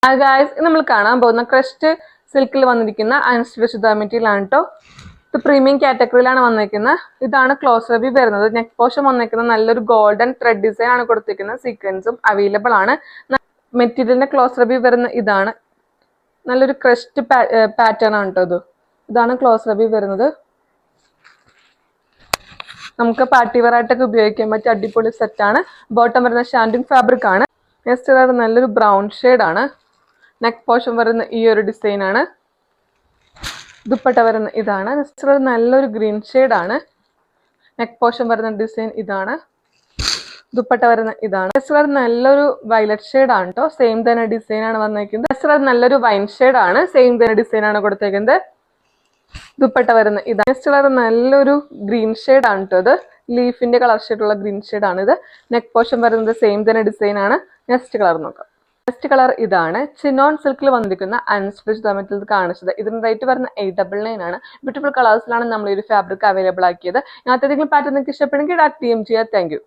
Guys നമ്മൾ കാണാൻ പോകുന്ന ക്രസ്റ്റ് സിൽക്കിൽ വന്നിരിക്കുന്ന അൺസ്റ്റിച്ച്ഡ് മെറ്റീരിയൽ ആണ് കേട്ടോ. ഇത് പ്രീമിയം കാറ്റഗറിയിലാണ് വന്നിരിക്കുന്നത്. ഇതാണ് ക്ലോസ് റിവ്യൂ വരുന്നത്. നെക്ക് പോർഷൻ വന്നിരിക്കുന്നത് നല്ലൊരു ഗോൾഡൻ ത്രെഡ് ഡിസൈൻ ആണ് കൊടുത്തിരിക്കുന്നത്. സീക്വൻസും അവൈലബിൾ ആണ്. മെറ്റീരിയലിന്റെ ക്ലോസ് റിവ്യൂ വരുന്ന ഇതാണ്. നല്ലൊരു ക്രസ്റ്റ് പാറ്റേൺ ആണ് കേട്ടോ. ഇതാണ് ക്ലോസ് റിവ്യൂ വരുന്നത്. നമുക്ക് പാർട്ടി വെയർ ആയിട്ടൊക്കെ ഉപയോഗിക്കാൻ പറ്റിയ അടിപൊളി സെറ്റാണ്. ബോട്ടം വരുന്ന ഷാൻഡിങ് ഫാബ്രിക് ആണ്. നെക്സ്റ്റ് കളർ നല്ലൊരു ബ്രൗൺ ഷെയ്ഡ് ആണ്. നെക്ക് പോർഷൻ വരുന്ന ഈ ഒരു ഡിസൈൻ ആണ്. ദുപ്പട്ട വരുന്ന ഇതാണ്. നെക്സ്റ്റ് കളർ നല്ലൊരു ഗ്രീൻ ഷെയ്ഡ് ആണ്. നെക്ക് പോർഷൻ വരുന്ന ഡിസൈൻ ഇതാണ്. ദുപ്പട്ട വരുന്ന ഇതാണ്. നെക്സ്റ്റ് കളർ നല്ലൊരു വയലറ്റ് ഷെയ്ഡ് ആണ് കേട്ടോ. സെയിം തന്നെ ഡിസൈൻ ആണ് വന്നിരിക്കുന്നത്. നെക്സ്റ്റ് കളർ നല്ലൊരു വൈൻ ഷെയ്ഡ് ആണ്. സെയിം തന്നെ ഡിസൈൻ ആണ് കൊടുത്തേക്കുന്നത്. ദുപ്പട്ട വരുന്ന ഇതാണ്. നെക്സ്റ്റ് കളർ നല്ലൊരു ഗ്രീൻ ഷെയ്ഡ് ആണ് കേട്ടോ. ഇത് ലീഫിന്റെ കളർ ഷെയ്ഡുള്ള ഗ്രീൻ ഷെയ്ഡ് ആണ് ഇത്. നെക്ക് പോർഷൻ വരുന്നത് സെയിം തന്നെ ഡിസൈൻ ആണ്. നെക്സ്റ്റ് കളർ നോക്കാം. നെക്സ്റ്റ് കളർ ഇതാണ്. ചിനോൺ സിൽക്കിൽ വന്നിരിക്കുന്ന അൺസ്റ്റിച്ച്ഡ് മെറ്റീരിയൽ കാണിച്ചത്. ഇതിന് റേറ്റ് വരുന്ന 899 ആണ്. ബ്യൂട്ടിഫുൾ കളേഴ്സിലാണ് നമ്മൾ ഈ ഒരു ഫാബ്രിക് അവൈലബിൾ ആക്കിയത്. ഇതിനകത്ത് ഏതെങ്കിലും പാറ്റേൺ നിങ്ങൾക്ക് ഇഷ്ടപ്പെടുമെങ്കിൽ DM ചെയ്യുക. Thank you.